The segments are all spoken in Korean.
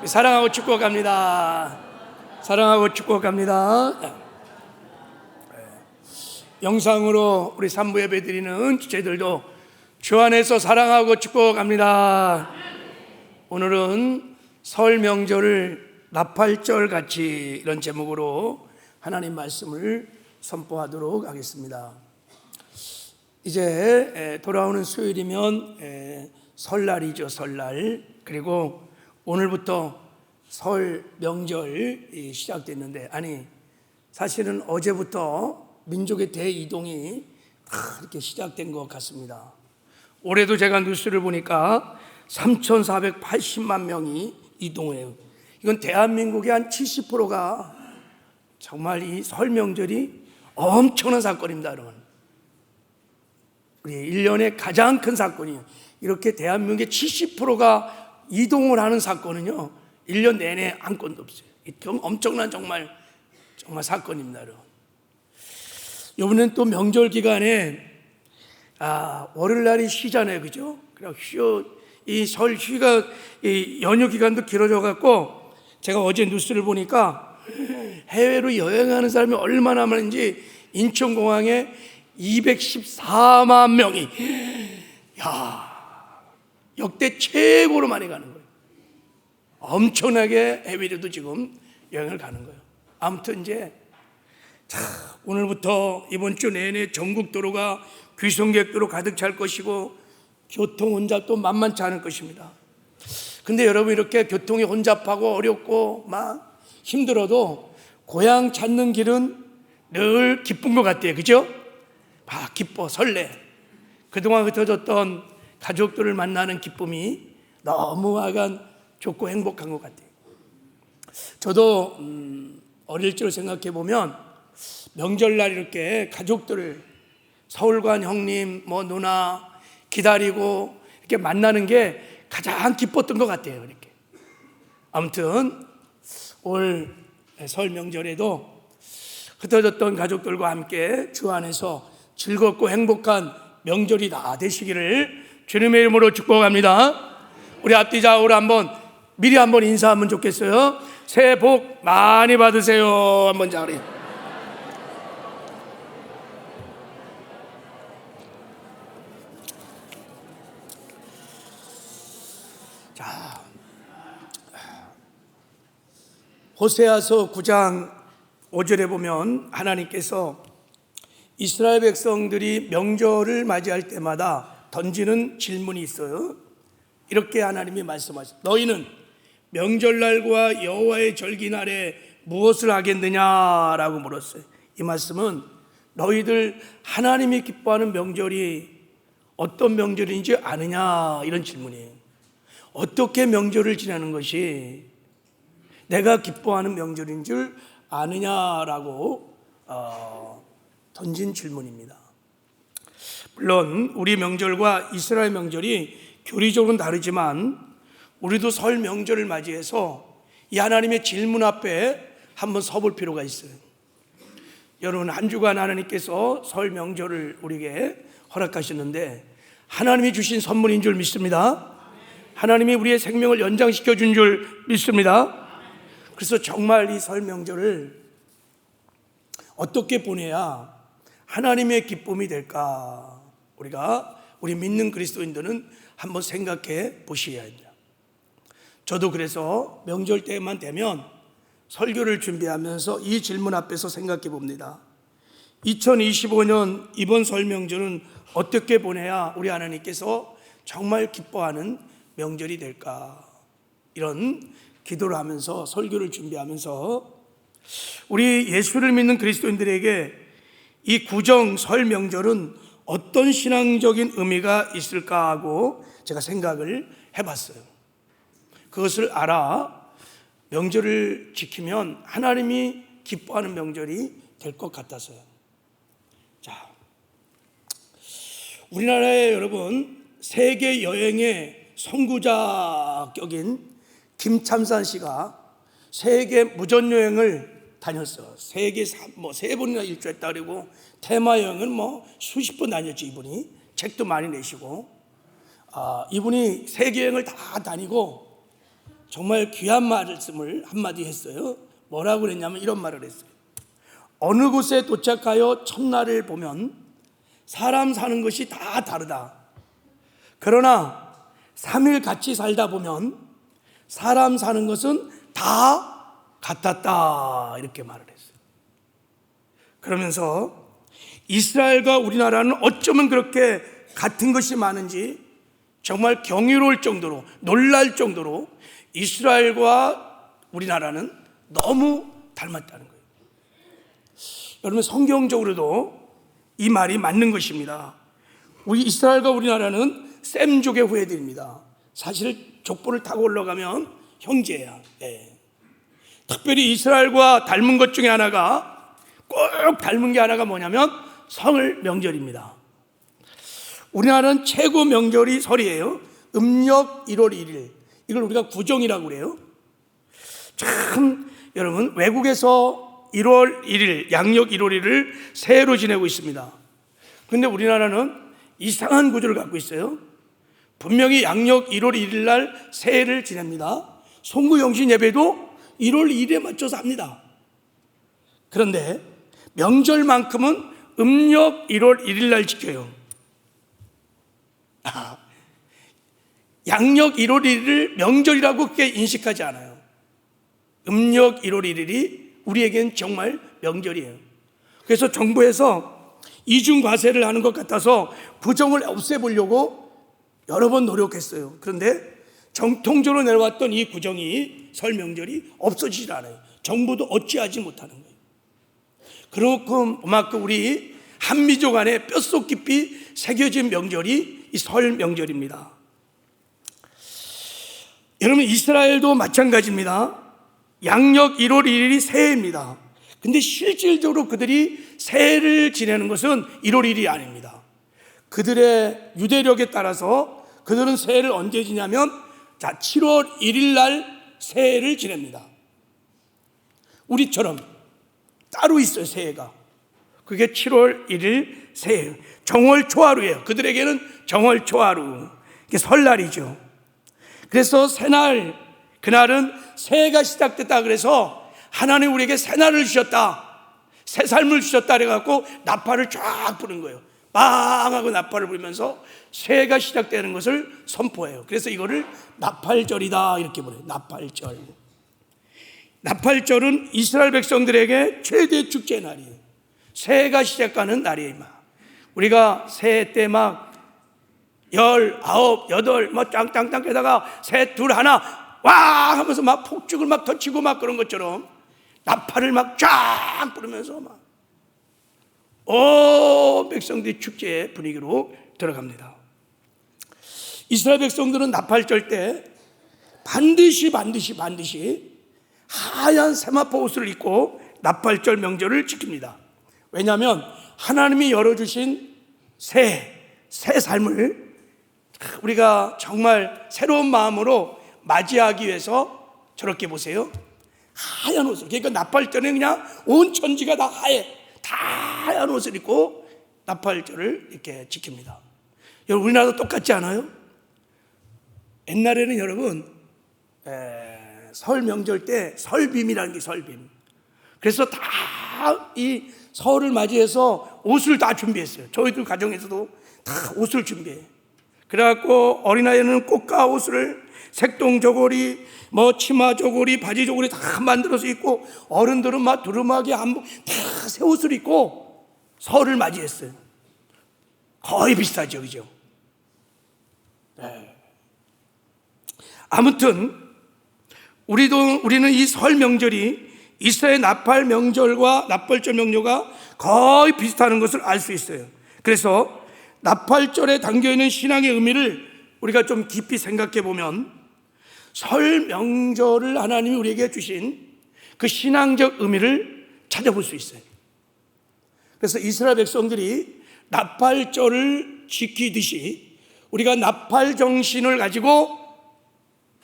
사랑하고 축복합니다. 사랑하고 축복합니다. 영상으로 우리 산부 예배 드리는 지체들도 주 안에서 사랑하고 축복합니다. 오늘은 설 명절을 나팔절 같이 이런 제목으로 하나님 말씀을 선포하도록 하겠습니다. 이제 돌아오는 수요일이면 설날이죠. 설날. 그리고 오늘부터 설 명절이 시작됐는데, 사실은 어제부터 민족의 대이동이 다 이렇게 시작된 것 같습니다. 올해도 제가 뉴스를 보니까 3,480만 명이 이동해요. 이건 대한민국의 한 70%가 정말 이 설 명절이 엄청난 사건입니다, 여러분. 우리 1년에 가장 큰 사건이에요. 이렇게 대한민국의 70%가 이동을 하는 사건은요, 1년 내내 한 건도 없어요. 엄청난 정말 사건입니다, 여러분. 이번엔 또 명절 기간에 월요일날이 쉬잖아요, 그죠? 이 설 휴가 이 연휴 기간도 길어져 갖고 제가 어제 뉴스를 보니까 해외로 여행하는 사람이 얼마나 많은지 인천공항에 214만 명이 역대 최고로 많이 가는 거예요. 엄청나게 해외로도 지금 여행을 가는 거예요. 아무튼 이제 오늘부터 이번 주 내내 전국 도로가 귀성객도로 가득 찰 것이고 교통 혼잡도 만만치 않을 것입니다. 근데 여러분, 이렇게 교통이 혼잡하고 어렵고 막 힘들어도 고향 찾는 길은 늘 기쁜 것 같아요, 그죠? 기뻐, 설레. 그동안 흩어졌던 가족들을 만나는 기쁨이 너무 좋고 행복한 것 같아요. 저도 어릴 적 생각해 보면 명절날 이렇게 가족들을, 서울관 형님, 누나 기다리고 이렇게 만나는 게 가장 기뻤던 것 같아요. 이렇게. 아무튼 올 설 명절에도 흩어졌던 가족들과 함께 주 안에서 즐겁고 행복한 명절이 다 되시기를 주님의 이름으로 축복합니다. 우리 앞뒤 좌우로 미리 한번 인사하면 좋겠어요. 새해 복 많이 받으세요. 한번 자리. 호세아서 9장 5절에 보면 하나님께서 이스라엘 백성들이 명절을 맞이할 때마다 던지는 질문이 있어요. 이렇게 하나님이 말씀하셨어요. 너희는 명절날과 여호와의 절기날에 무엇을 하겠느냐라고 물었어요. 이 말씀은 너희들 하나님이 기뻐하는 명절이 어떤 명절인지 아느냐, 이런 질문이에요. 어떻게 명절을 지내는 것이 내가 기뻐하는 명절인 줄 아느냐라고 던진 질문입니다. 물론 우리 명절과 이스라엘 명절이 교리적으로는 다르지만 우리도 설 명절을 맞이해서 이 하나님의 질문 앞에 한번 서볼 필요가 있어요. 여러분, 한 주간 하나님께서 설 명절을 우리에게 허락하셨는데 하나님이 주신 선물인 줄 믿습니다. 하나님이 우리의 생명을 연장시켜 준 줄 믿습니다. 그래서 정말 이 설 명절을 어떻게 보내야 하나님의 기쁨이 될까? 우리 믿는 그리스도인들은 한번 생각해 보셔야 합니다. 저도 그래서 명절 때만 되면 설교를 준비하면서 이 질문 앞에서 생각해 봅니다. 2025년 이번 설 명절은 어떻게 보내야 우리 하나님께서 정말 기뻐하는 명절이 될까? 이런 기도를 하면서 설교를 준비하면서 우리 예수를 믿는 그리스도인들에게 이 구정 설 명절은 어떤 신앙적인 의미가 있을까 하고 제가 생각을 해봤어요. 그것을 알아 명절을 지키면 하나님이 기뻐하는 명절이 될 것 같아서요. 우리나라에 여러분 세계 여행의 선구자격인 김참산 씨가 세계 무전여행을 다녔어. 세계 세 번이나 일주했다 그리고 테마 여행은 수십 번 다녔지. 이분이 책도 많이 내시고 이분이 세계 여행을 다 다니고 정말 귀한 말씀을 한마디 했어요. 뭐라고 그랬냐면 이런 말을 했어요. 어느 곳에 도착하여 첫날을 보면 사람 사는 것이 다 다르다. 그러나 3일 같이 살다 보면 사람 사는 것은 다 같았다. 이렇게 말을 했어요. 그러면서 이스라엘과 우리나라는 어쩌면 그렇게 같은 것이 많은지 정말 경이로울 정도로, 놀랄 정도로 이스라엘과 우리나라는 너무 닮았다는 거예요. 여러분, 성경적으로도 이 말이 맞는 것입니다. 우리 이스라엘과 우리나라는 셈족의 후예들입니다. 사실 족보를 타고 올라가면 형제야. 특별히 이스라엘과 닮은 것 중에 하나가, 꼭 닮은 게 하나가 뭐냐면 설 명절입니다. 우리나라는 최고 명절이 설이에요. 음력 1월 1일. 이걸 우리가 구정이라고 그래요. 참 여러분, 외국에서 1월 1일, 양력 1월 1일을 새해로 지내고 있습니다. 그런데 우리나라는 이상한 구조를 갖고 있어요. 분명히 양력 1월 1일 날 새해를 지냅니다. 송구영신 예배도 1월 2일에 맞춰서 합니다. 그런데 명절만큼은 음력 1월 1일 날 지켜요. 양력 1월 1일을 명절이라고 그렇게 인식하지 않아요. 음력 1월 1일이 우리에겐 정말 명절이에요. 그래서 정부에서 이중과세를 하는 것 같아서 부정을 없애보려고 여러 번 노력했어요. 그런데 정통적으로 내려왔던 이 구정이 설 명절이 없어지질 않아요. 정부도 어찌하지 못하는 거예요. 그만큼 우리 한민족 안에 뼛속 깊이 새겨진 명절이 이 설 명절입니다. 여러분, 이스라엘도 마찬가지입니다. 양력 1월 1일이 새해입니다. 근데 실질적으로 그들이 새해를 지내는 것은 1월 1일이 아닙니다. 그들의 유대력에 따라서 그들은 새해를 언제 지냐면 7월 1일 날 새해를 지냅니다. 우리처럼 따로 있어요, 새해가. 그게 7월 1일 새해, 정월 초하루예요. 그들에게는 정월 초하루, 이게 설날이죠. 그래서 새날, 그날은 새해가 시작됐다 그래서 하나님 우리에게 새날을 주셨다, 새 삶을 주셨다 그래갖고 나팔을 쫙 부는 거예요. 빵 하고 나팔을 불면서 새해가 시작되는 것을 선포해요. 그래서 이거를 나팔절이다 이렇게 부르요. 나팔절. 나팔절은 이스라엘 백성들에게 최대 축제 날이에요. 새해가 시작하는 날이에요. 우리가 새해 때 막 19, 8, 뭐 짱짱짱 깨다가 셋, 둘, 하나 와 하면서 막 폭죽을 막 터치고 막 그런 것처럼 나팔을 막 쫙 부르면서 막 온 백성들이 축제의 분위기로 들어갑니다. 이스라엘 백성들은 나팔절 때 반드시 하얀 세마포 옷을 입고 나팔절 명절을 지킵니다. 왜냐하면 하나님이 열어주신 새 삶을 우리가 정말 새로운 마음으로 맞이하기 위해서 저렇게 보세요. 하얀 옷을, 그러니까 나팔절에 그냥 온 천지가 다 하얀 옷을 입고 나팔절을 이렇게 지킵니다. 여러분, 우리나라도 똑같지 않아요? 옛날에는 여러분 설 명절 때 설빔이라는 게 설빔. 그래서 다 이 설을 맞이해서 옷을 다 준비했어요. 저희들 가정에서도 다 옷을 준비해. 그래갖고 어린아이는 꽃가 옷을 색동 저고리, 뭐 치마 저고리, 바지 저고리 다 만들어서 입고 어른들은 막 두루마기 한복 다 새 옷을 입고 설을 맞이했어요. 거의 비슷하죠, 그죠? 네. 아무튼 우리는 이 설 명절이 이스라엘 나팔 명절과 나팔절 명절과 거의 비슷하는 것을 알 수 있어요. 그래서 나팔절에 담겨있는 신앙의 의미를 우리가 좀 깊이 생각해 보면 설 명절을 하나님이 우리에게 주신 그 신앙적 의미를 찾아볼 수 있어요. 그래서 이스라엘 백성들이 나팔절을 지키듯이 우리가 나팔 정신을 가지고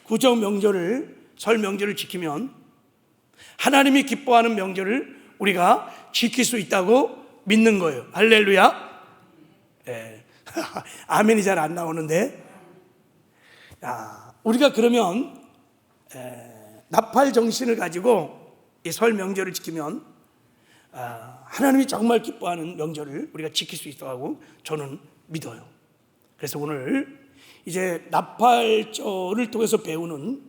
구정 명절을, 설 명절을 지키면 하나님이 기뻐하는 명절을 우리가 지킬 수 있다고 믿는 거예요. 할렐루야. 네. 아멘이 잘 안 나오는데, 우리가 그러면 나팔 정신을 가지고 이 설 명절을 지키면 하나님이 정말 기뻐하는 명절을 우리가 지킬 수 있다고 저는 믿어요. 그래서 오늘 이제 나팔절을 통해서 배우는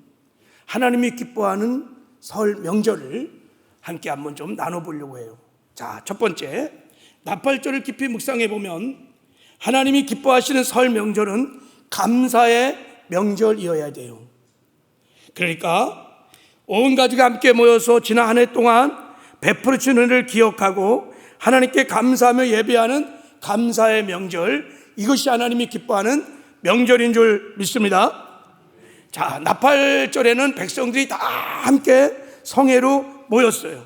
하나님이 기뻐하는 설 명절을 함께 한번 좀 나눠보려고 해요. 자, 첫 번째, 나팔절을 깊이 묵상해 보면 하나님이 기뻐하시는 설 명절은 감사의 명절이어야 돼요. 그러니까 온 가족이 함께 모여서 지난 한 해 동안 베풀어 주신 은혜를 기억하고 하나님께 감사하며 예배하는 감사의 명절, 이것이 하나님이 기뻐하는 명절인 줄 믿습니다. 자, 나팔절에는 백성들이 다 함께 성회로 모였어요.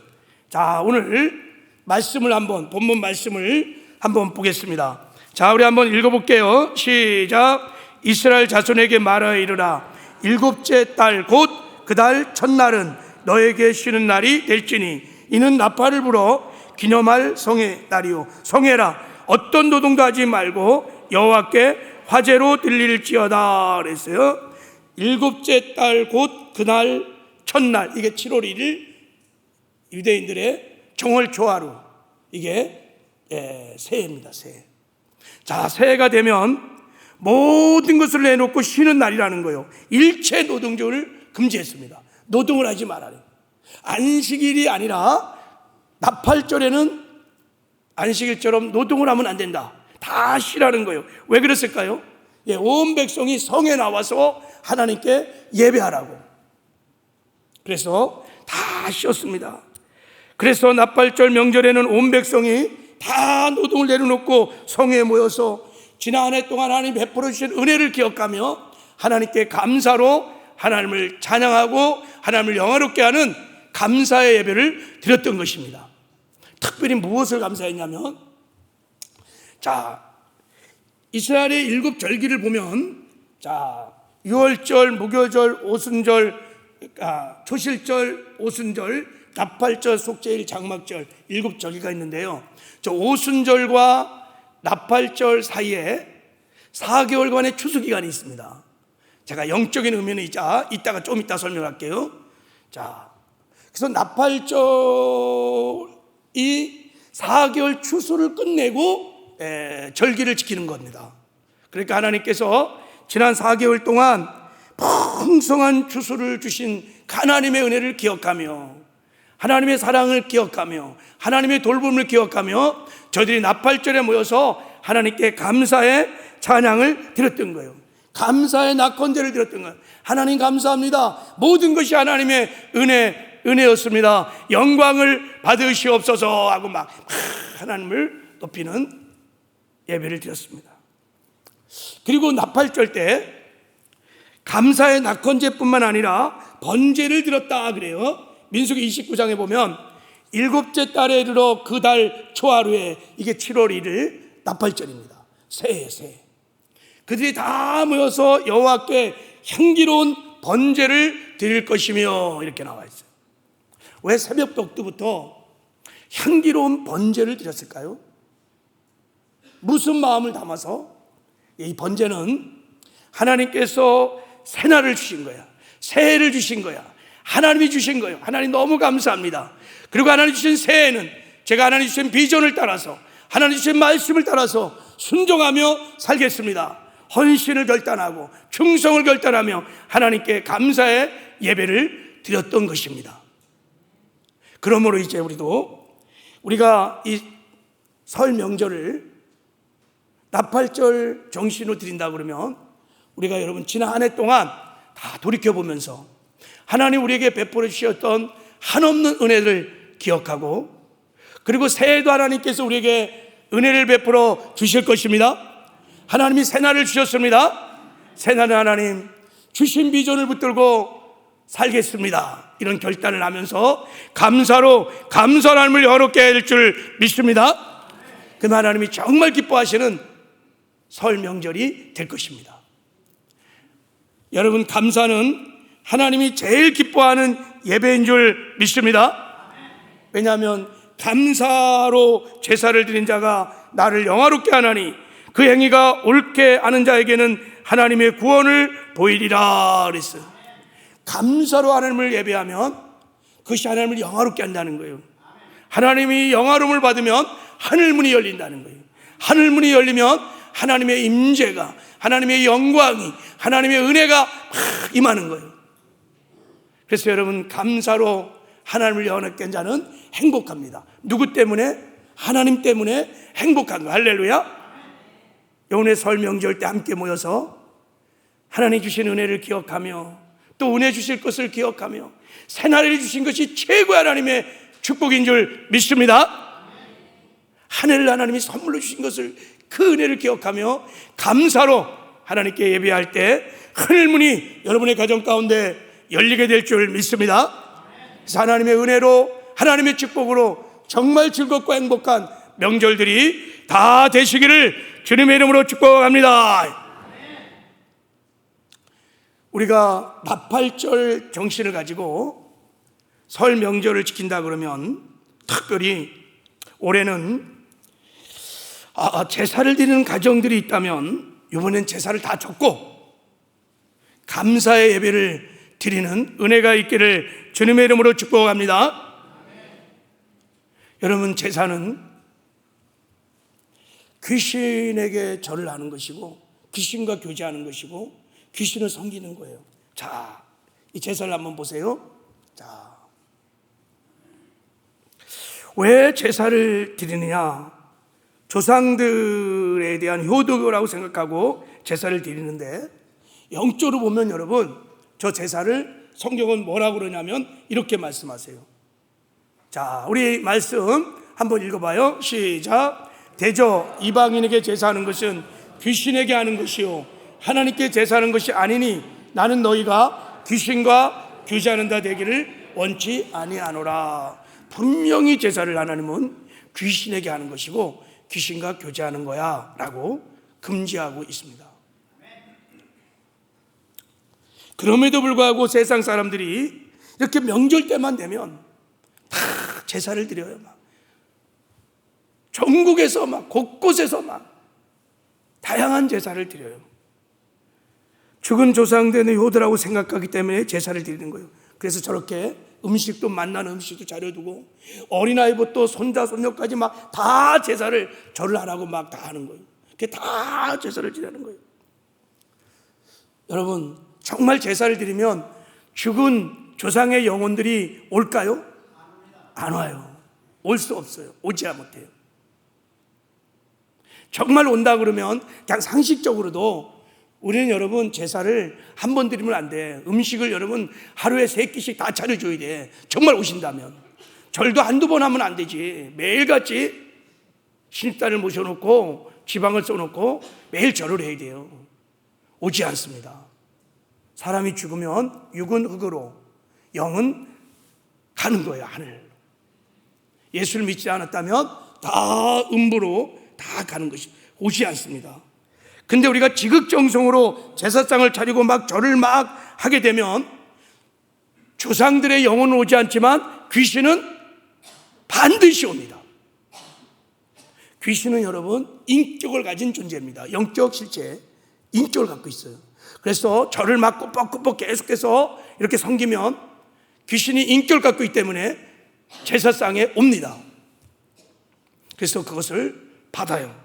자, 오늘 말씀을 한번, 본문 말씀을 한번 보겠습니다. 자, 우리 한번 읽어볼게요. 시작. 이스라엘 자손에게 말하여 이르라. 일곱째 달 곧 그 달 첫날은 너에게 쉬는 날이 될지니 이는 나팔을 불어 기념할 성회 날이요. 성회라. 어떤 노동도 하지 말고 여호와께 화제로 드릴지어다 그랬어요. 일곱째 달 곧 그날 첫날, 이게 7월 1일 유대인들의 정월 초하루, 이게 새해입니다. 새해. 자, 새해가 되면 모든 것을 내놓고 쉬는 날이라는 거예요. 일체 노동조를 금지했습니다. 노동을 하지 말아요. 안식일이 아니라 나팔절에는 안식일처럼 노동을 하면 안 된다. 다 쉬라는 거예요. 왜 그랬을까요? 온 백성이 성에 나와서 하나님께 예배하라고. 그래서 다 쉬었습니다. 그래서 나팔절 명절에는 온 백성이 다 노동을 내려놓고 성에 모여서 지난 한 해 동안 하나님 베풀어 주신 은혜를 기억하며 하나님께 감사로 하나님을 찬양하고 하나님을 영화롭게 하는 감사의 예배를 드렸던 것입니다. 특별히 무엇을 감사했냐면, 자, 이스라엘의 7 절기를 보면, 자, 유월절, 무교절, 오순절, 초실절, 오순절, 나팔절, 속죄일, 장막절 7 절기가 있는데요. 저 오순절과 나팔절 사이에 4개월간의 추수 기간이 있습니다. 제가 영적인 의미는 이따가 좀 이따 설명할게요. 자, 그래서 나팔절이 4개월 추수를 끝내고 절기를 지키는 겁니다. 그러니까 하나님께서 지난 4개월 동안 풍성한 추수를 주신 하나님의 은혜를 기억하며 하나님의 사랑을 기억하며 하나님의 돌봄을 기억하며 저들이 나팔절에 모여서 하나님께 감사의 찬양을 드렸던 거예요. 감사의 낙헌제를 드렸던 거예요. 하나님 감사합니다. 모든 것이 하나님의 은혜였습니다. 영광을 받으시옵소서 하고 막 하나님을 높이는 예배를 드렸습니다. 그리고 나팔절 때 감사의 낙헌제뿐만 아니라 번제를 드렸다 그래요. 민수기 29장에 보면 7째 달에 이르러 그 달 초하루에, 이게 7월 1일 나팔절입니다. 새해. 그들이 다 모여서 여호와께 향기로운 번제를 드릴 것이며 이렇게 나와 있어요. 왜 새벽 독두부터 향기로운 번제를 드렸을까요? 무슨 마음을 담아서? 이 번제는 하나님께서 새날을 주신 거야. 새해를 주신 거야. 하나님이 주신 거예요. 하나님 너무 감사합니다. 그리고 하나님 주신 새해는 제가 하나님 주신 비전을 따라서 하나님 주신 말씀을 따라서 순종하며 살겠습니다. 헌신을 결단하고 충성을 결단하며 하나님께 감사의 예배를 드렸던 것입니다. 그러므로 이제 우리가 이 설 명절을 나팔절 정신으로 드린다 그러면 우리가 여러분 지난 한 해 동안 다 돌이켜보면서 하나님 우리에게 베풀어 주셨던 한없는 은혜를 기억하고, 그리고 새해도 하나님께서 우리에게 은혜를 베풀어 주실 것입니다. 하나님이 새날을 주셨습니다. 새날은 하나님 주신 비전을 붙들고 살겠습니다. 이런 결단을 하면서 감사로 감사의 하나님을 영화롭게 할 줄 믿습니다. 그 하나님이 정말 기뻐하시는 설 명절이 될 것입니다. 여러분, 감사는 하나님이 제일 기뻐하는 예배인 줄 믿습니다. 왜냐하면 감사로 제사를 드린 자가 나를 영화롭게 하나니 그 행위가 옳게 하는 자에게는 하나님의 구원을 보이리라 그랬어요. 감사로 하나님을 예배하면 그것이 하나님을 영화롭게 한다는 거예요. 하나님이 영화로움을 받으면 하늘문이 열린다는 거예요. 하늘문이 열리면 하나님의 임재가, 하나님의 영광이, 하나님의 은혜가 막 임하는 거예요. 그래서 여러분, 감사로 하나님을 영화롭게 한 자는 행복합니다. 누구 때문에? 하나님 때문에 행복한 거예요. 할렐루야. 이번에 설 명절 때 함께 모여서 하나님 주신 은혜를 기억하며 또 은혜 주실 것을 기억하며 새날을 주신 것이 최고의 하나님의 축복인 줄 믿습니다. 하늘을 하나님이 선물로 주신 것을, 그 은혜를 기억하며 감사로 하나님께 예배할 때 하늘문이 여러분의 가정 가운데 열리게 될 줄 믿습니다. 그래서 하나님의 은혜로, 하나님의 축복으로 정말 즐겁고 행복한 명절들이 다 되시기를 주님의 이름으로 축복합니다. 우리가 나팔절 정신을 가지고 설 명절을 지킨다 그러면 특별히 올해는 제사를 드리는 가정들이 있다면 이번엔 제사를 다 접고 감사의 예배를 드리는 은혜가 있기를 주님의 이름으로 축복합니다. 여러분, 제사는 귀신에게 절을 하는 것이고 귀신과 교제하는 것이고 귀신을 섬기는 거예요. 자, 이 제사를 한번 보세요. 자, 왜 제사를 드리느냐? 조상들에 대한 효도라고 생각하고 제사를 드리는데, 영적으로 보면 여러분, 저 제사를 성경은 뭐라고 그러냐면 이렇게 말씀하세요. 자, 우리 말씀 한번 읽어봐요. 시작. 대저 이방인에게 제사하는 것은 귀신에게 하는 것이요 하나님께 제사하는 것이 아니니 나는 너희가 귀신과 교제하는 자 되기를 원치 아니하노라. 분명히 제사를 하나님은 귀신에게 하는 것이고 귀신과 교제하는 거야 라고 금지하고 있습니다. 그럼에도 불구하고 세상 사람들이 이렇게 명절 때만 되면 다 제사를 드려요. 막 전국에서 막 곳곳에서 막 다양한 제사를 드려요. 죽은 조상들의 효도라고 생각하기 때문에 제사를 드리는 거예요. 그래서 저렇게 음식도, 만나는 음식도 차려두고 어린아이부터 손자 손녀까지 막 다 제사를, 절을 하라고 막 다 하는 거예요. 그게 다 제사를 드리는 거예요. 여러분, 정말 제사를 드리면 죽은 조상의 영혼들이 올까요? 안 와요. 올 수 없어요. 오지 못해요. 정말 온다 그러면 그냥 상식적으로도 우리는 여러분 제사를 한 번 드리면 안 돼. 음식을 여러분 하루에 3끼씩 다 차려줘야 돼. 정말 오신다면. 절도 한두 번 하면 안 되지. 매일같이 신입단을 모셔놓고 지방을 써놓고 매일 절을 해야 돼요. 오지 않습니다. 사람이 죽으면 육은 흙으로, 영은 가는 거예요. 하늘. 예수를 믿지 않았다면 다 음부로 다 가는 것이, 오지 않습니다. 근데 우리가 지극정성으로 제사상을 차리고 막 절을 막 하게 되면 조상들의 영혼은 오지 않지만 귀신은 반드시 옵니다. 귀신은 여러분 인격을 가진 존재입니다. 영적 실체, 인격을 갖고 있어요. 그래서 절을 막 꾸벅꾸벅 계속해서 이렇게 섬기면 귀신이 인격을 갖고 있기 때문에 제사상에 옵니다. 그래서 그것을 받아요.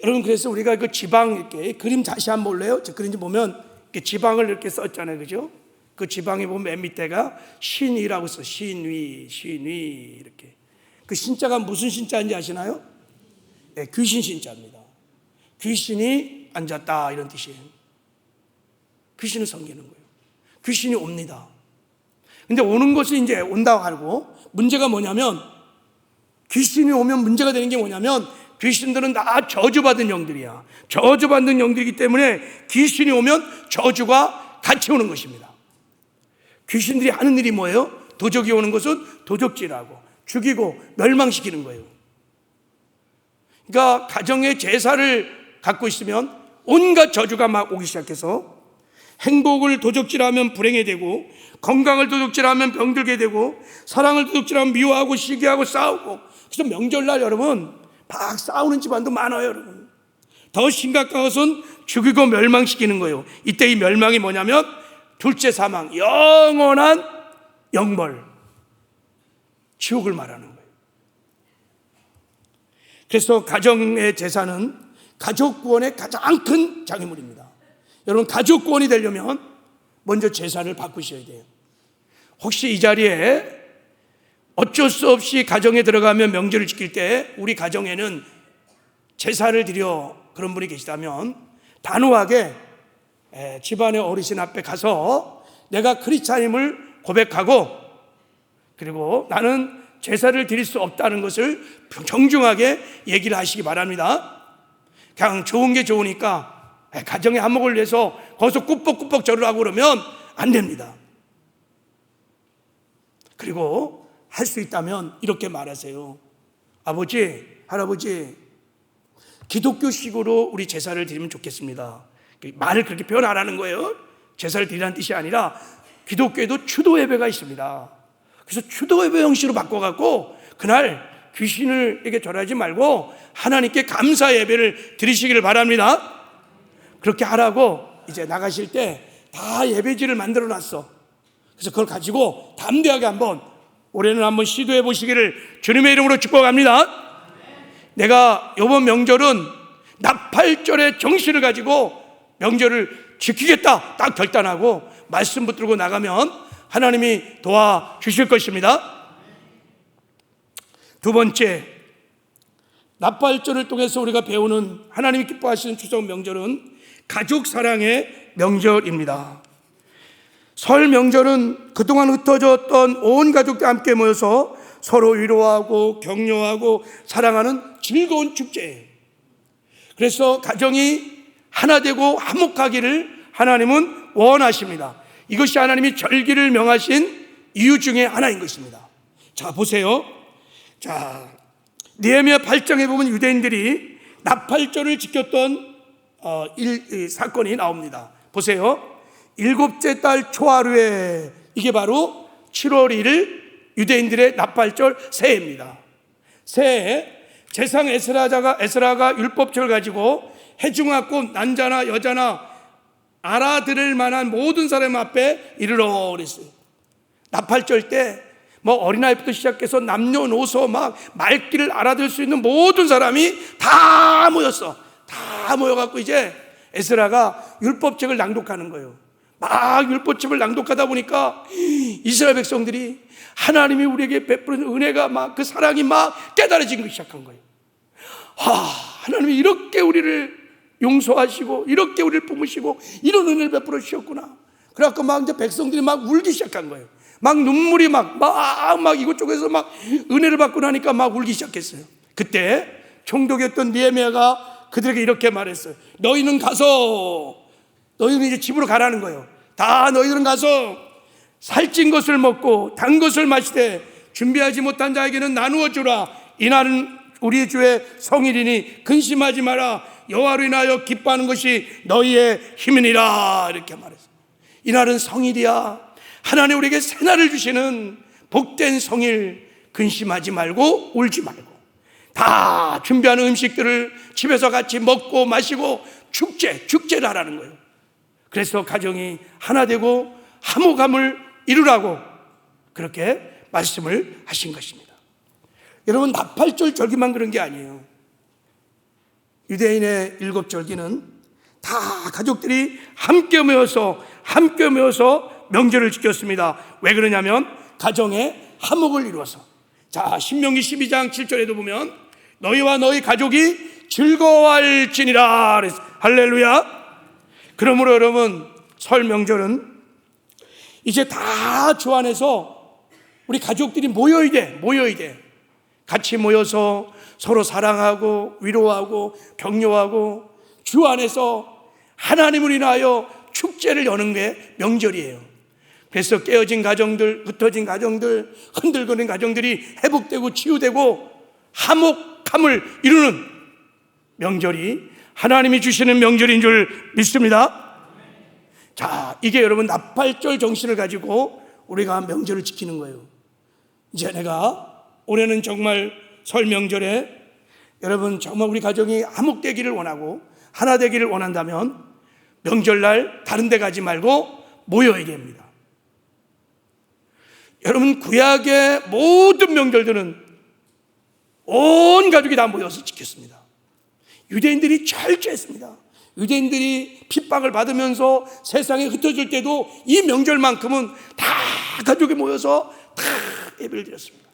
여러분, 그래서 우리가 그 지방 이렇게 그림 다시 한번 볼래요? 저 그림 보면 이렇게 지방을 이렇게 썼잖아요, 그죠? 그 지방에 보면 맨 밑에가 신위라고 써. 신위, 신위 이렇게. 그 신자가 무슨 신자인지 아시나요? 네, 귀신 신자입니다. 귀신이 앉았다 이런 뜻이에요. 귀신을 섬기는 거예요. 귀신이 옵니다. 근데 오는 것이 이제 온다고 하고, 문제가 뭐냐면 귀신이 오면 문제가 되는 게 뭐냐면 귀신들은 다 저주받은 영들이야. 저주받은 영들이기 때문에 귀신이 오면 저주가 같이 오는 것입니다. 귀신들이 하는 일이 뭐예요? 도적이 오는 것은 도적질하고 죽이고 멸망시키는 거예요. 그러니까 가정의 제사를 갖고 있으면 온갖 저주가 막 오기 시작해서 행복을 도적질하면 불행해 되고, 건강을 도적질하면 병들게 되고, 사랑을 도적질하면 미워하고 시기하고 싸우고. 그래서 명절날 여러분 막 싸우는 집안도 많아요. 여러분, 더 심각한 것은 죽이고 멸망시키는 거예요. 이때 이 멸망이 뭐냐면 둘째 사망, 영원한 영벌, 지옥을 말하는 거예요. 그래서 가정의 제사는 가족 구원의 가장 큰 장애물입니다. 여러분, 가족 구원이 되려면 먼저 제사를 바꾸셔야 돼요. 혹시 이 자리에 어쩔 수 없이 가정에 들어가면 명절을 지킬 때 우리 가정에는 제사를 드려 그런 분이 계시다면 단호하게 집안의 어르신 앞에 가서 내가 크리스찬임을 고백하고, 그리고 나는 제사를 드릴 수 없다는 것을 정중하게 얘기를 하시기 바랍니다. 그냥 좋은 게 좋으니까 가정의 화목을 위해서 거기서 꾸벅꾸벅 절을 하고 그러면 안 됩니다. 그리고 할 수 있다면 이렇게 말하세요. 아버지, 할아버지, 기독교식으로 우리 제사를 드리면 좋겠습니다. 말을 그렇게 표현 안 하는 거예요. 제사를 드리라는 뜻이 아니라 기독교에도 추도 예배가 있습니다. 그래서 추도 예배 형식으로 바꿔갖고 그날 귀신을 이렇게 절하지 말고 하나님께 감사 예배를 드리시기를 바랍니다. 그렇게 하라고 이제 나가실 때 다 예배지를 만들어 놨어. 그래서 그걸 가지고 담대하게 올해는 한번 시도해 보시기를 주님의 이름으로 축복합니다. 내가 이번 명절은 나팔절의 정신을 가지고 명절을 지키겠다 딱 결단하고 말씀 붙들고 나가면 하나님이 도와주실 것입니다. 두 번째, 나팔절을 통해서 우리가 배우는 하나님이 기뻐하시는 추석 명절은 가족 사랑의 명절입니다. 설 명절은 그동안 흩어졌던 온 가족들 함께 모여서 서로 위로하고 격려하고 사랑하는 즐거운 축제예요. 그래서 가정이 하나 되고 화목하기를 하나님은 원하십니다. 이것이 하나님이 절기를 명하신 이유 중에 하나인 것입니다. 자, 보세요. 자, 느헤미야 8장에 보면 유대인들이 나팔절을 지켰던 사건이 나옵니다. 보세요. 7째 달 초하루에, 이게 바로 7월 1일 유대인들의 나팔절 새해입니다. 새해 제상 에스라가 율법책을 가지고 해중학고 남자나 여자나 알아들을 만한 모든 사람 앞에 이르러 그랬어요. 나팔절 때 어린아이부터 시작해서 남녀노소 말귀를 알아들을 수 있는 모든 사람이 다 모였어. 다 모여갖고 이제 에스라가 율법책을 낭독하는 거예요. 율법책을 낭독하다 보니까 이스라엘 백성들이 하나님이 우리에게 베푸는 은혜가 그 사랑이 깨달아지기 시작한 거예요. 하나님이 이렇게 우리를 용서하시고 이렇게 우리를 품으시고 이런 은혜를 베풀어 주셨구나. 그래갖고 이제 백성들이 울기 시작한 거예요. 눈물이 이곳저곳에서 은혜를 받고 나니까 울기 시작했어요. 그때 총독이었던 느헤미야가 그들에게 이렇게 말했어요. 너희는 이제 집으로 가라는 거예요. 다 너희들은 가서 살찐 것을 먹고 단 것을 마시되 준비하지 못한 자에게는 나누어 주라. 이날은 우리 주의 성일이니 근심하지 마라. 여호와로 인하여 기뻐하는 것이 너희의 힘이니라. 이렇게 말했어요. 이날은 성일이야. 하나님 우리에게 새날을 주시는 복된 성일. 근심하지 말고 울지 말고 다 준비하는 음식들을 집에서 같이 먹고 마시고 축제를 하라는 거예요. 그래서 가정이 하나 되고 화목함을 이루라고 그렇게 말씀을 하신 것입니다. 여러분, 나팔절 절기만 그런 게 아니에요. 유대인의 7절기는 다 가족들이 함께 모여서 명절을 지켰습니다. 왜 그러냐면 가정의 화목을 이루어서. 자, 신명기 12장 7절에도 보면 너희와 너희 가족이 즐거워할지니라. 할렐루야. 그러므로 여러분, 설 명절은 이제 다 주 안에서 우리 가족들이 모여야 돼. 같이 모여서 서로 사랑하고 위로하고 격려하고 주 안에서 하나님을 인하여 축제를 여는 게 명절이에요. 그래서 깨어진 가정들, 흩어진 가정들, 흔들거리는 가정들이 회복되고 치유되고 화목함을 이루는 명절이 하나님이 주시는 명절인 줄 믿습니다. 자, 이게 여러분 나팔절 정신을 가지고 우리가 명절을 지키는 거예요. 이제 내가 올해는 정말 설 명절에 여러분 정말 우리 가정이 화목되기를 원하고 하나 되기를 원한다면 명절날 다른 데 가지 말고 모여야 됩니다. 여러분, 구약의 모든 명절들은 온 가족이 다 모여서 지켰습니다. 유대인들이 철저했습니다. 유대인들이 핍박을 받으면서 세상에 흩어질 때도 이 명절만큼은 다 가족이 모여서 다 예배를 드렸습니다.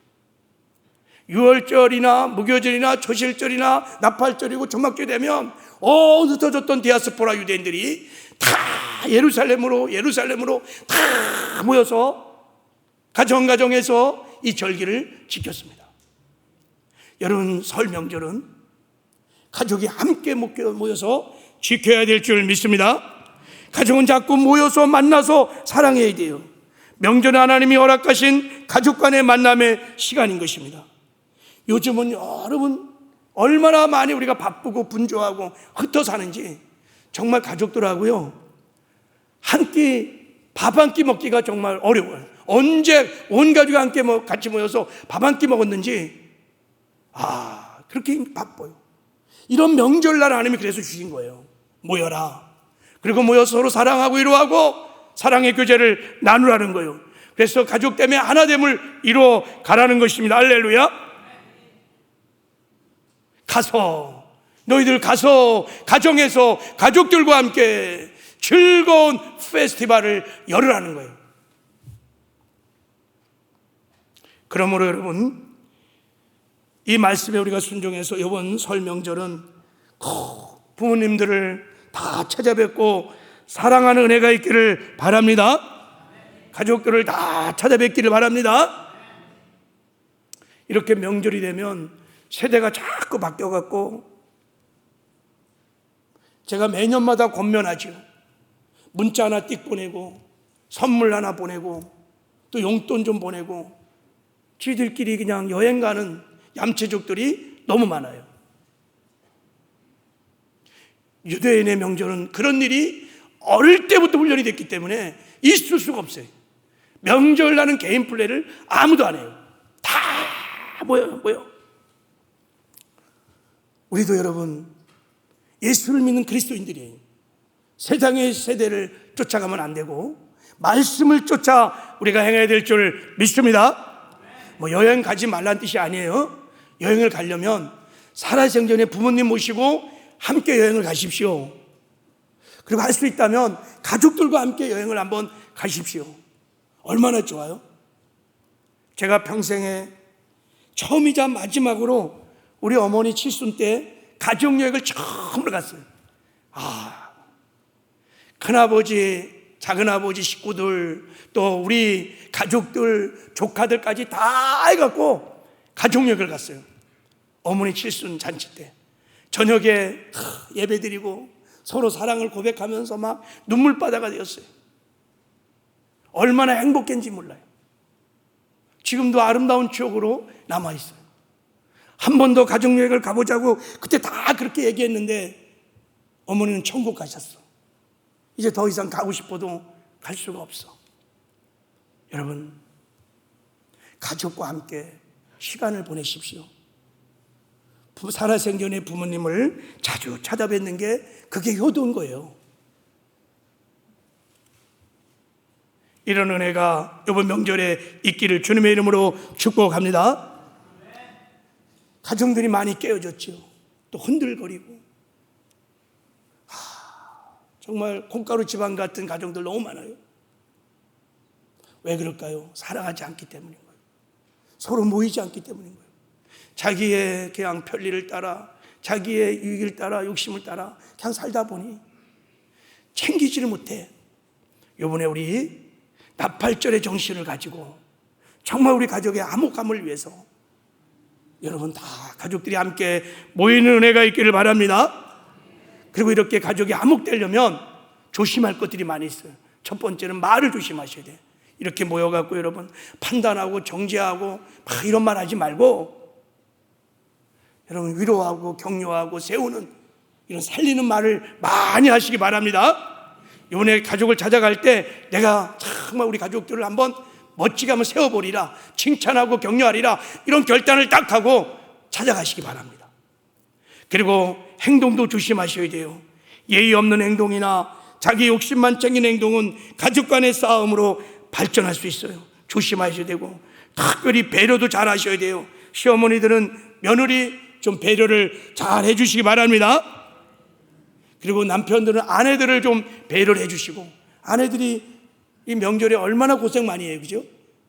유월절이나 무교절이나 초실절이나 나팔절이고 초막절 되면 온 흩어졌던 디아스포라 유대인들이 다 예루살렘으로 다 모여서 가정에서 이 절기를 지켰습니다. 여러분, 설 명절은 가족이 함께 모여서 지켜야 될 줄 믿습니다. 가족은 자꾸 모여서 만나서 사랑해야 돼요. 명절은 하나님이 허락하신 가족 간의 만남의 시간인 것입니다. 요즘은 여러분 얼마나 많이 우리가 바쁘고 분주하고 흩어 사는지 정말 가족들하고요 한 끼, 밥 한 끼 먹기가 정말 어려워요. 언제 온 가족이 함께 같이 모여서 밥 한 끼 먹었는지 그렇게 바빠요. 이런 명절날 하나님이 그래서 주신 거예요. 모여라. 그리고 모여서 서로 사랑하고 위로하고 사랑의 교제를 나누라는 거예요. 그래서 가족 때문에 하나됨을 이루어 가라는 것입니다. 할렐루야. 너희들 가서 가정에서 가족들과 함께 즐거운 페스티벌을 열으라는 거예요. 그러므로 여러분, 이 말씀에 우리가 순종해서 이번 설 명절은 부모님들을 다 찾아뵙고 사랑하는 은혜가 있기를 바랍니다. 가족들을 다 찾아뵙기를 바랍니다. 이렇게 명절이 되면 세대가 자꾸 바뀌어갖고 제가 매년마다 권면하죠. 문자 하나 띡 보내고 선물 하나 보내고 또 용돈 좀 보내고 지들끼리 그냥 여행 가는 얌체족들이 너무 많아요. 유대인의 명절은 그런 일이 어릴 때부터 훈련이 됐기 때문에 있을 수가 없어요. 명절나는 개인 플레이를 아무도 안 해요. 다 모여. 우리도 여러분 예수를 믿는 그리스도인들이에요. 세상의 세대를 쫓아가면 안 되고 말씀을 쫓아 우리가 행해야 될 줄 믿습니다. 여행 가지 말라는 뜻이 아니에요. 여행을 가려면 살아생전에 부모님 모시고 함께 여행을 가십시오. 그리고 할 수 있다면 가족들과 함께 여행을 한번 가십시오. 얼마나 좋아요? 제가 평생에 처음이자 마지막으로 우리 어머니 칠순 때 가족여행을 처음으로 갔어요. 큰아버지, 작은아버지 식구들, 또 우리 가족들, 조카들까지 다 해갖고 가족여행을 갔어요. 어머니 칠순 잔치 때 저녁에 예배드리고 서로 사랑을 고백하면서 막 눈물바다가 되었어요. 얼마나 행복했는지 몰라요. 지금도 아름다운 추억으로 남아있어요. 한 번 더 가족여행을 가보자고 그때 다 그렇게 얘기했는데 어머니는 천국 가셨어. 이제 더 이상 가고 싶어도 갈 수가 없어. 여러분, 가족과 함께 시간을 보내십시오. 살아생전에 부모님을 자주 찾아뵙는 게 그게 효도인 거예요. 이런 은혜가 이번 명절에 있기를 주님의 이름으로 축복합니다. 가정들이 많이 깨어졌죠. 또 흔들거리고 정말 콩가루 집안 같은 가정들 너무 많아요. 왜 그럴까요? 사랑하지 않기 때문인 거예요. 서로 모이지 않기 때문인 거예요. 자기의 그냥 편리를 따라, 자기의 유익을 따라, 욕심을 따라 그냥 살다 보니 챙기지를 못해. 이번에 우리 나팔절의 정신을 가지고 정말 우리 가족의 화목함을 위해서 여러분 다 가족들이 함께 모이는 은혜가 있기를 바랍니다. 그리고 이렇게 가족이 화목되려면 조심할 것들이 많이 있어요. 첫 번째는 말을 조심하셔야 돼요. 이렇게 모여갖고 여러분 판단하고 정죄하고 막 이런 말 하지 말고 여러분 위로하고 격려하고 세우는 이런 살리는 말을 많이 하시기 바랍니다. 이번에 가족을 찾아갈 때 내가 정말 우리 가족들을 한번 멋지게 한번 세워보리라, 칭찬하고 격려하리라, 이런 결단을 딱 하고 찾아가시기 바랍니다. 그리고 행동도 조심하셔야 돼요. 예의 없는 행동이나 자기 욕심만 챙기는 행동은 가족 간의 싸움으로 발전할 수 있어요. 조심하셔야 되고, 특별히 배려도 잘 하셔야 돼요. 시어머니들은 며느리 좀 배려를 잘 해주시기 바랍니다. 그리고 남편들은 아내들을 좀 배려를 해주시고, 아내들이 이 명절에 얼마나 고생 많이 해요, 그죠?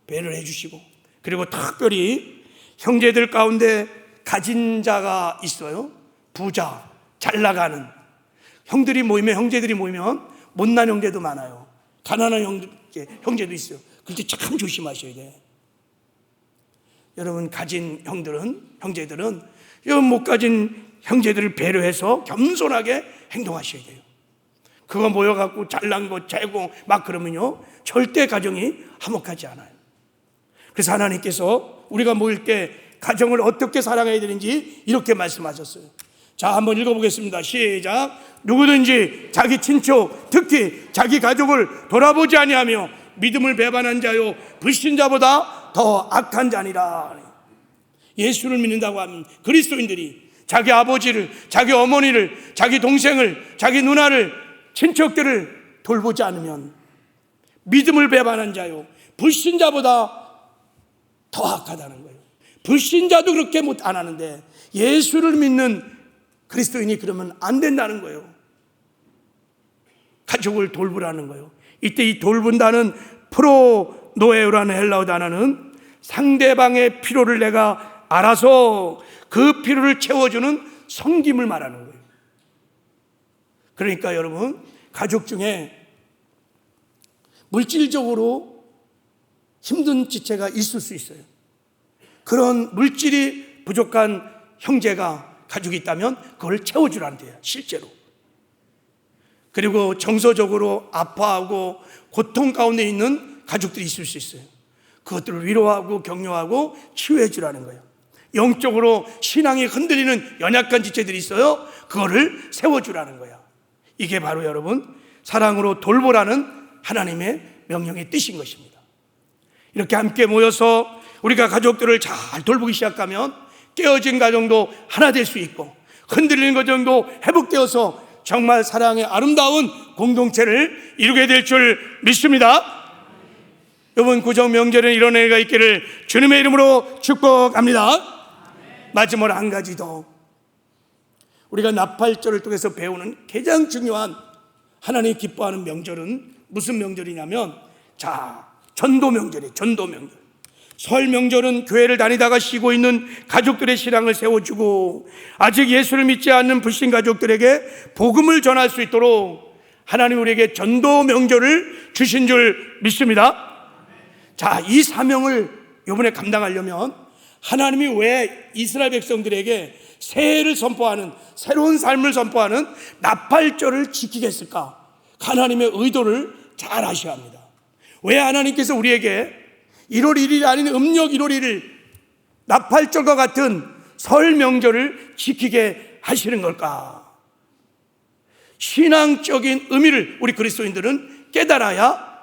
배려를 해주시고, 그리고 특별히 형제들 가운데 가진 자가 있어요. 부자, 잘 나가는 형제들이 모이면 못난 형제도 많아요. 가난한 형제도 있어요. 그때 참 조심하셔야 돼. 여러분, 가진 형제들은 못 가진 형제들을 배려해서 겸손하게 행동하셔야 돼요. 그거 모여갖고 잘난 거 재고 막 그러면요, 절대 가정이 화목하지 않아요. 그래서 하나님께서 우리가 모일 때 가정을 어떻게 사랑해야 되는지 이렇게 말씀하셨어요. 자, 한번 읽어보겠습니다. 시작. 누구든지 자기 친척, 특히 자기 가족을 돌아보지 아니하며 믿음을 배반한 자요 불신자보다 더 악한 자니라. 예수를 믿는다고 하면 그리스도인들이 자기 아버지를, 자기 어머니를, 자기 동생을, 자기 누나를, 친척들을 돌보지 않으면 믿음을 배반한 자요 불신자보다 더 악하다는 거예요. 불신자도 그렇게 안 하는데 예수를 믿는 그리스도인이 그러면 안 된다는 거예요. 가족을 돌보라는 거예요. 이때 이 돌본다는 프로노에오라는 헬라어 단어는 상대방의 필요를 내가 알아서 그 필요를 채워주는 섬김을 말하는 거예요. 그러니까 여러분, 가족 중에 물질적으로 힘든 지체가 있을 수 있어요. 그런 물질이 부족한 형제가 가족이 있다면 그걸 채워주라는 데요, 실제로. 그리고 정서적으로 아파하고 고통 가운데 있는 가족들이 있을 수 있어요. 그것들을 위로하고 격려하고 치유해 주라는 거예요. 영적으로 신앙이 흔들리는 연약한 지체들이 있어요. 그거를 세워주라는 거야. 이게 바로 여러분, 사랑으로 돌보라는 하나님의 명령의 뜻인 것입니다. 이렇게 함께 모여서 우리가 가족들을 잘 돌보기 시작하면 깨어진 가정도 하나 될 수 있고, 흔들리는 가정도 회복되어서 정말 사랑의 아름다운 공동체를 이루게 될 줄 믿습니다. 이번 구정 명절에는 이런 애가 있기를 주님의 이름으로 축복합니다. 마지막으로 한 가지 더, 우리가 나팔절을 통해서 배우는 가장 중요한 하나님이 기뻐하는 명절은 무슨 명절이냐면, 전도 명절이에요. 전도 명절. 설 명절은 교회를 다니다가 쉬고 있는 가족들의 신앙을 세워주고, 아직 예수를 믿지 않는 불신 가족들에게 복음을 전할 수 있도록 하나님 우리에게 전도 명절을 주신 줄 믿습니다. 이 사명을 이번에 감당하려면 하나님이 왜 이스라엘 백성들에게 새해를 선포하는, 새로운 삶을 선포하는 나팔절을 지키게 했을까? 하나님의 의도를 잘 아셔야 합니다. 왜 하나님께서 우리에게 1월 1일이 아닌 음력 1월 1일 나팔절과 같은 설 명절을 지키게 하시는 걸까? 신앙적인 의미를 우리 그리스도인들은 깨달아야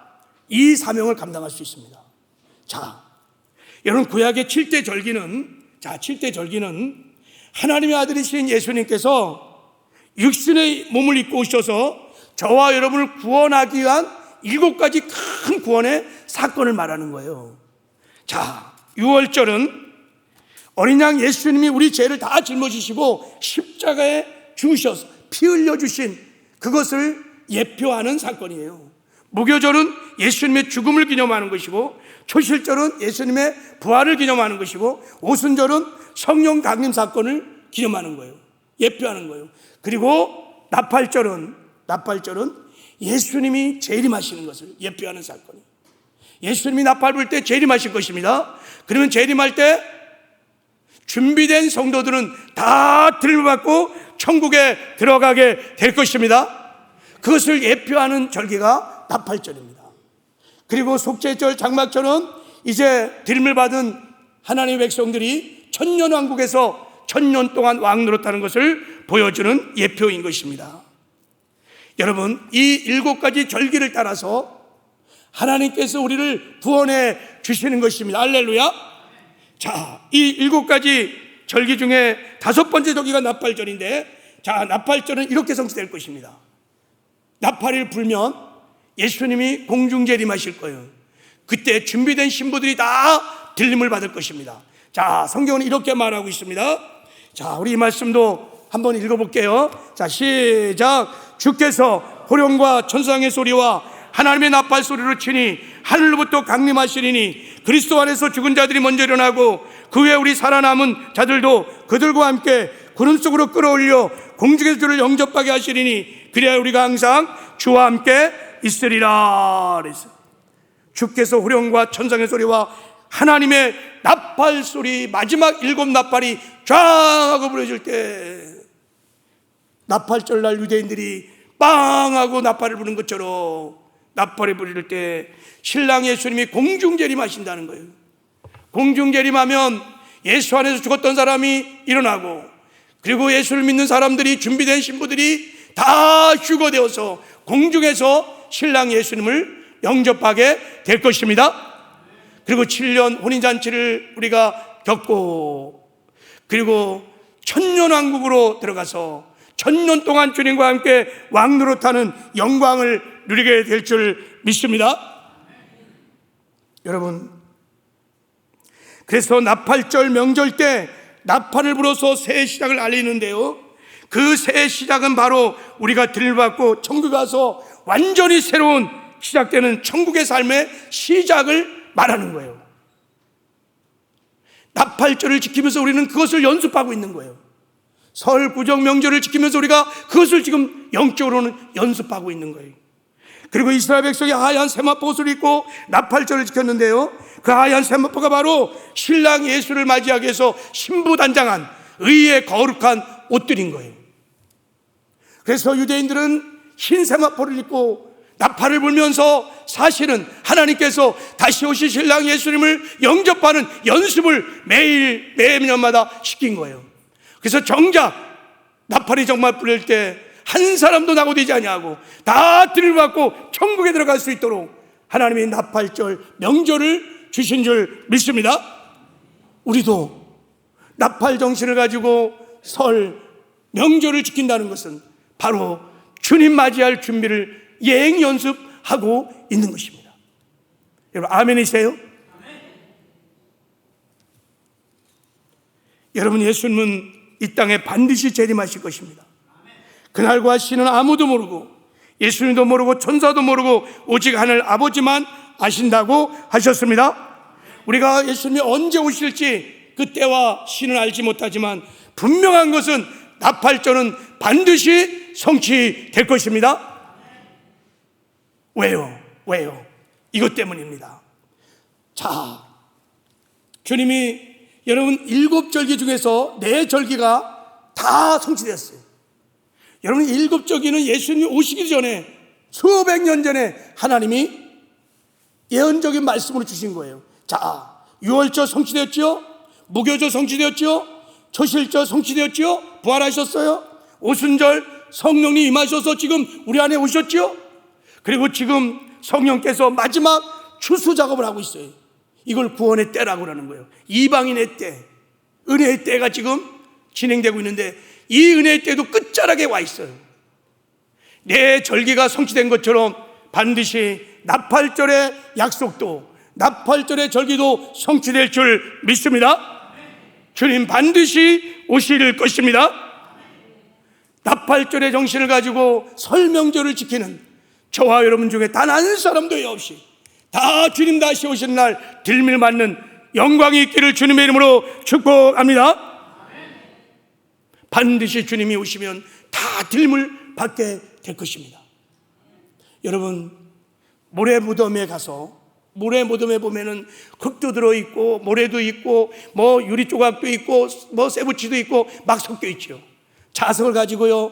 이 사명을 감당할 수 있습니다. 여러분, 구약의 7대 절기는 하나님의 아들이신 예수님께서 육신의 몸을 입고 오셔서 저와 여러분을 구원하기 위한 7가지 큰 구원의 사건을 말하는 거예요. 6월절은 어린 양 예수님이 우리 죄를 다 짊어지시고 십자가에 죽으셔서 피 흘려주신 그것을 예표하는 사건이에요. 무교절은 예수님의 죽음을 기념하는 것이고, 초실절은 예수님의 부활을 기념하는 것이고, 오순절은 성령 강림 사건을 기념하는 거예요. 예표하는 거예요. 그리고 나팔절은 예수님이 재림하시는 것을 예표하는 사건이에요. 예수님이 나팔 불 때 재림하실 것입니다. 그러면 재림할 때 준비된 성도들은 다 들림을 받고 천국에 들어가게 될 것입니다. 그것을 예표하는 절기가 나팔절입니다. 그리고 속죄절, 장막절은 이제 들림을 받은 하나님의 백성들이 천년왕국에서 천년 동안 왕 노릇하는 것을 보여주는 예표인 것입니다. 여러분, 이 7가지 절기를 따라서 하나님께서 우리를 구원해 주시는 것입니다. 할렐루야. 이 7가지 절기 중에 5번째 절기가 나팔절인데, 나팔절은 이렇게 성취될 것입니다. 나팔을 불면 예수님이 공중 재림하실 거예요. 그때 준비된 신부들이 다 들림을 받을 것입니다. 자, 성경은 이렇게 말하고 있습니다. 자, 우리 이 말씀도 한번 읽어볼게요. 자, 시작. 주께서 호령과 천상의 소리와 하나님의 나팔 소리로 치니 하늘로부터 강림하시리니 그리스도 안에서 죽은 자들이 먼저 일어나고 그 후에 우리 살아남은 자들도 그들과 함께 구름 속으로 끌어올려 공중에서 주를 영접하게 하시리니 그래야 우리가 항상 주와 함께 있으리라. 그래서 주께서 호령과 천상의 소리와 하나님의 나팔 소리, 마지막 7 나팔이 쫙 하고 부러질 때, 나팔절날 유대인들이 빵 하고 나팔을 부는 것처럼 나팔을 부릴 때 신랑 예수님이 공중 재림하신다는 거예요. 공중 재림하면 예수 안에서 죽었던 사람이 일어나고, 그리고 예수를 믿는 사람들이, 준비된 신부들이 다 휴거되어서 공중에서 신랑 예수님을 영접하게 될 것입니다. 그리고 7년 혼인잔치를 우리가 겪고, 그리고 천년왕국으로 들어가서 천년 동안 주님과 함께 왕노릇하는 영광을 누리게 될 줄 믿습니다. 여러분, 그래서 나팔절 명절 때 나팔을 불어서 새해 시작을 알리는데요, 그 새해 시작은 바로 우리가 들려받고 천국에 가서 완전히 새로운 시작되는 천국의 삶의 시작을 말하는 거예요. 나팔절을 지키면서 우리는 그것을 연습하고 있는 거예요. 설, 구정, 명절을 지키면서 우리가 그것을 지금 영적으로는 연습하고 있는 거예요. 그리고 이스라엘 백성이 하얀 세마포 옷을 입고 나팔절을 지켰는데요, 그 하얀 세마포가 바로 신랑 예수를 맞이하기 위해서 신부단장한 의의 거룩한 옷들인 거예요. 그래서 유대인들은 흰 세마포를 입고 나팔을 불면서 사실은 하나님께서 다시 오실 신랑 예수님을 영접하는 연습을 매년마다 시킨 거예요. 그래서 정작 나팔이 정말 불릴 때 한 사람도 낙오되지 아니하고 다 들이받고 천국에 들어갈 수 있도록 하나님이 나팔절 명절을 주신 줄 믿습니다. 우리도 나팔 정신을 가지고 설 명절을 지킨다는 것은 바로 주님 맞이할 준비를 예행 연습하고 있는 것입니다. 여러분, 아멘이세요? 여러분, 예수님은 이 땅에 반드시 재림하실 것입니다. 그날과 시는 아무도 모르고 예수님도 모르고 천사도 모르고 오직 하늘 아버지만 아신다고 하셨습니다. 우리가 예수님이 언제 오실지 그때와 시는 알지 못하지만 분명한 것은 나팔절은 반드시 성취될 것입니다. 왜요? 이것 때문입니다. 자, 주님이 여러분 7절기 중에서 4절기가 다 성취됐어요. 여러분, 7절기는 예수님이 오시기 전에 수백 년 전에 하나님이 예언적인 말씀으로 주신 거예요. 자, 유월절 성취되었죠? 무교절 성취되었죠? 초실절 성취되었죠? 부활하셨어요? 오순절 성령님 임하셔서 지금 우리 안에 오셨죠? 그리고 지금 성령께서 마지막 추수 작업을 하고 있어요. 이걸 구원의 때라고 그러는 거예요. 이방인의 때, 은혜의 때가 지금 진행되고 있는데 이 은혜의 때도 끝자락에 와 있어요. 내 절기가 성취된 것처럼 반드시 나팔절의 약속도, 나팔절의 절기도 성취될 줄 믿습니다. 주님 반드시 오실 것입니다. 나팔절의 정신을 가지고 설 명절을 지키는 저와 여러분 중에 단 한 사람도 없이 다 주님 다시 오시는 날 들밀 맞는 영광이 있기를 주님의 이름으로 축복합니다. 반드시 주님이 오시면 다 들물 받게 될 것입니다. 여러분, 모래 무덤에 가서, 모래 무덤에 보면은 흙도 들어있고 모래도 있고 뭐 유리 조각도 있고 뭐 쇠붙이도 있고 막 섞여 있죠. 자석을 가지고요,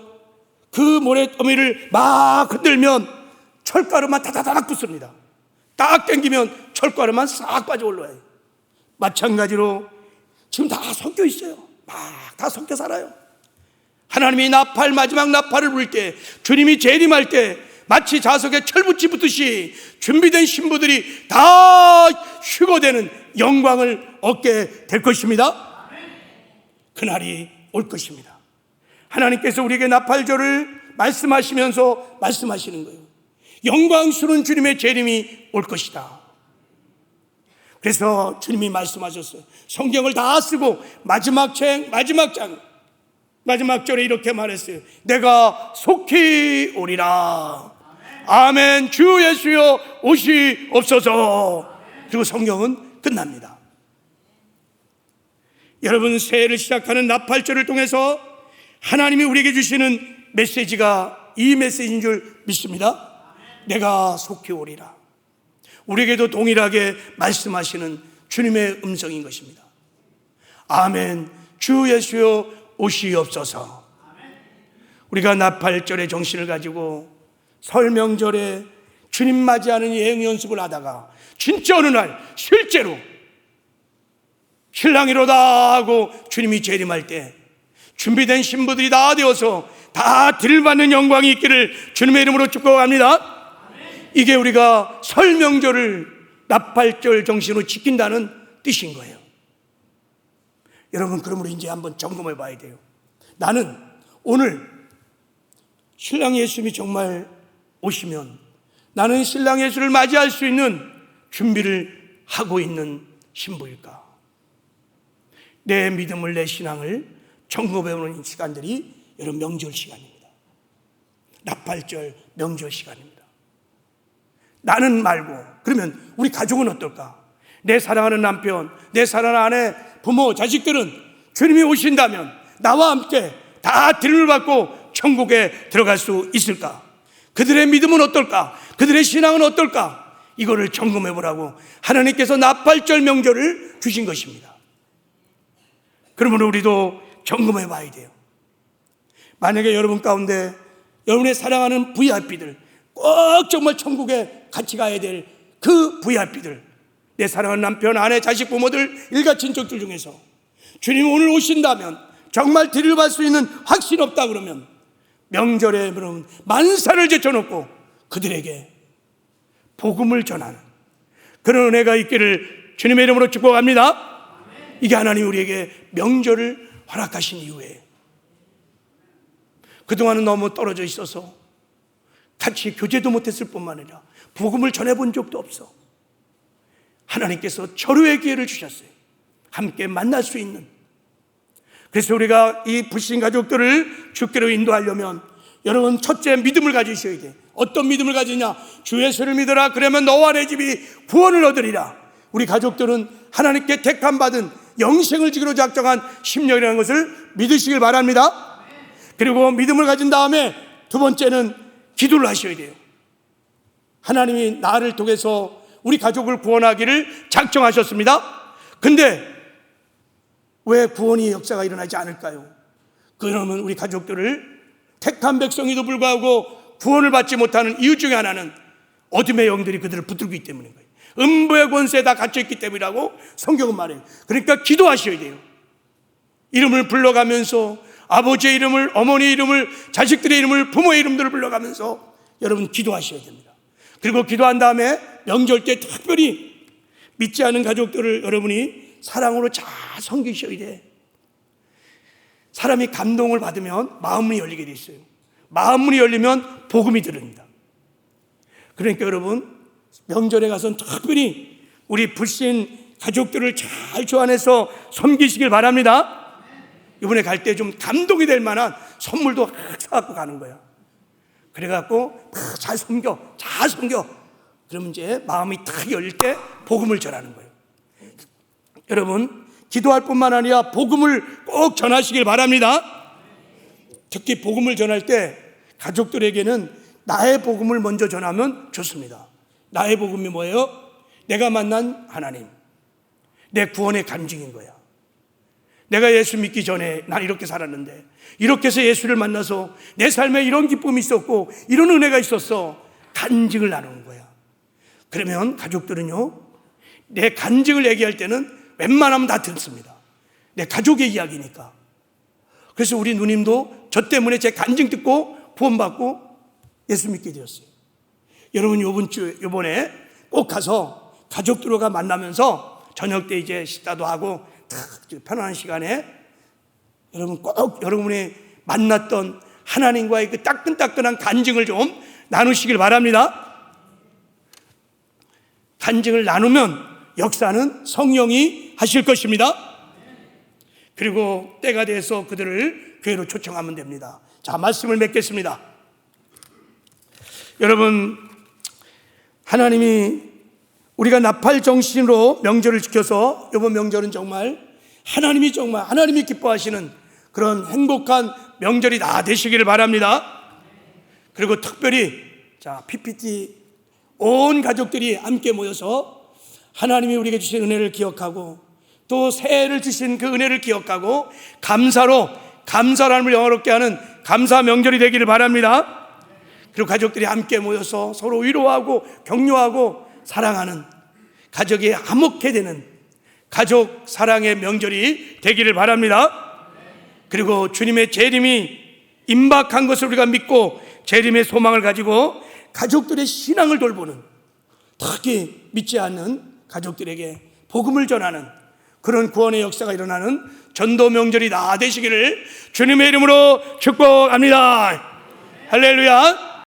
그 모래더미를 막 흔들면 철가루만 다다닥 붙습니다. 딱 당기면 철가루만 싹 빠져 올라와요. 마찬가지로 지금 다 섞여 있어요. 막 다 섞여 살아요. 하나님이 나팔, 마지막 나팔을 불 때, 주님이 재림할 때 마치 자석에 철붙이 붙듯이 준비된 신부들이 다 휴거되는 영광을 얻게 될 것입니다. 그날이 올 것입니다. 하나님께서 우리에게 나팔절을 말씀하시면서 말씀하시는 거예요. 영광스러운 주님의 재림이 올 것이다. 그래서 주님이 말씀하셨어요. 성경을 다 쓰고 마지막 절에 이렇게 말했어요. 내가 속히 오리라. 아멘. 주 예수여 오시옵소서. 그리고 성경은 끝납니다. 여러분, 새해를 시작하는 나팔절을 통해서 하나님이 우리에게 주시는 메시지가 이 메시지인 줄 믿습니다. 내가 속히 오리라. 우리에게도 동일하게 말씀하시는 주님의 음성인 것입니다. 아멘. 주 예수여 오시옵소서. 우리가 나팔절의 정신을 가지고 설 명절에 주님 맞이하는 예행 연습을 하다가 진짜 어느 날 실제로 신랑이로다 하고 주님이 재림할 때 준비된 신부들이 다 되어서 다 드릴받는 영광이 있기를 주님의 이름으로 축복합니다. 이게 우리가 설 명절을 나팔절 정신으로 지킨다는 뜻인 거예요. 여러분, 그러므로 이제 한번 점검해 봐야 돼요. 나는 오늘 신랑 예수님이 정말 오시면 나는 신랑 예수를 맞이할 수 있는 준비를 하고 있는 신부일까? 내 믿음을, 내 신앙을 점검해 보는 시간들이 여러분 명절 시간입니다. 나팔절 명절 시간입니다. 나는 말고, 그러면 우리 가족은 어떨까? 내 사랑하는 남편, 내 사랑하는 아내, 부모, 자식들은 주님이 오신다면 나와 함께 다 드림을 받고 천국에 들어갈 수 있을까? 그들의 믿음은 어떨까? 그들의 신앙은 어떨까? 이거를 점검해 보라고 하나님께서 나팔절 명절을 주신 것입니다. 그러므로 우리도 점검해 봐야 돼요. 만약에 여러분 가운데 여러분의 사랑하는 VIP들, 꼭 정말 천국에 같이 가야 될 그 VIP들, 내 사랑하는 남편, 아내, 자식, 부모들, 일가 친척들 중에서 주님 오늘 오신다면 정말 드릴 받을 수 있는 확신 없다 그러면 명절에 그럼 만사를 제쳐놓고 그들에게 복음을 전하는 그런 은혜가 있기를 주님의 이름으로 축복합니다. 이게 하나님 우리에게 명절을 허락하신 이유예요. 그동안은 너무 떨어져 있어서 같이 교제도 못했을 뿐만 아니라 복음을 전해본 적도 없어. 하나님께서 절호의 기회를 주셨어요. 함께 만날 수 있는. 그래서 우리가 이 불신 가족들을 주께로 인도하려면 여러분, 첫째 믿음을 가지셔야 돼. 어떤 믿음을 가지냐? 주 예수를 믿어라. 그러면 너와 내 집이 구원을 얻으리라. 우리 가족들은 하나님께 택함받은 영생을 지기로 작정한 심령이라는 것을 믿으시길 바랍니다. 그리고 믿음을 가진 다음에 두 번째는 기도를 하셔야 돼요. 하나님이 나를 통해서 우리 가족을 구원하기를 작정하셨습니다. 근데 왜 구원의 역사가 일어나지 않을까요? 그러면 우리 가족들을 택한 백성에도 불구하고 구원을 받지 못하는 이유 중에 하나는 어둠의 영들이 그들을 붙들고 있기 때문인 거예요. 음부의 권세에 다 갇혀있기 때문이라고 성경은 말해요. 그러니까 기도하셔야 돼요. 이름을 불러가면서 아버지의 이름을, 어머니의 이름을, 자식들의 이름을, 부모의 이름들을 불러가면서 여러분 기도하셔야 됩니다. 그리고 기도한 다음에 명절 때 특별히 믿지 않은 가족들을 여러분이 사랑으로 잘 섬기셔야 돼. 사람이 감동을 받으면 마음문이 열리게 돼 있어요. 마음문이 열리면 복음이 들립니다. 그러니까 여러분 명절에 가서는 특별히 우리 불신 가족들을 잘 조안해서 섬기시길 바랍니다. 이번에 갈 때 좀 감동이 될 만한 선물도 사갖고 가는 거야. 그래갖고 잘 섬겨. 그러면 이제 마음이 탁 열릴 때 복음을 전하는 거예요. 여러분 기도할 뿐만 아니라 복음을 꼭 전하시길 바랍니다. 특히 복음을 전할 때 가족들에게는 나의 복음을 먼저 전하면 좋습니다. 나의 복음이 뭐예요? 내가 만난 하나님, 내 구원의 간증인 거야. 내가 예수 믿기 전에 난 이렇게 살았는데 이렇게 해서 예수를 만나서 내 삶에 이런 기쁨이 있었고 이런 은혜가 있었어. 간증을 나누는 거야. 그러면 가족들은요, 내 간증을 얘기할 때는 웬만하면 다 듣습니다. 내 가족의 이야기니까. 그래서 우리 누님도 저 때문에 제 간증 듣고 구원받고 예수 믿게 되었어요. 여러분 요번에 꼭 가서 가족들과 만나면서 저녁 때 이제 식사도 하고 딱 편안한 시간에 여러분 꼭 여러분이 만났던 하나님과의 그 따끈따끈한 간증을 좀 나누시길 바랍니다. 간증을 나누면 역사는 성령이 하실 것입니다. 그리고 때가 돼서 그들을 교회로 초청하면 됩니다. 자, 말씀을 맺겠습니다. 여러분, 하나님이 우리가 나팔 정신으로 명절을 지켜서 이번 명절은 정말 하나님이 기뻐하시는 그런 행복한 명절이 다 되시기를 바랍니다. 그리고 특별히 PPT 온 가족들이 함께 모여서 하나님이 우리에게 주신 은혜를 기억하고 또 새해를 주신 그 은혜를 기억하고 감사로 감사함을 영화롭게 하는 감사 명절이 되기를 바랍니다. 그리고 가족들이 함께 모여서 서로 위로하고 격려하고 사랑하는 가족이 화목해 되는 가족 사랑의 명절이 되기를 바랍니다. 그리고 주님의 재림이 임박한 것을 우리가 믿고 재림의 소망을 가지고 가족들의 신앙을 돌보는, 특히 믿지 않는 가족들에게 복음을 전하는 그런 구원의 역사가 일어나는 전도 명절이 다 되시기를 주님의 이름으로 축복합니다. 할렐루야.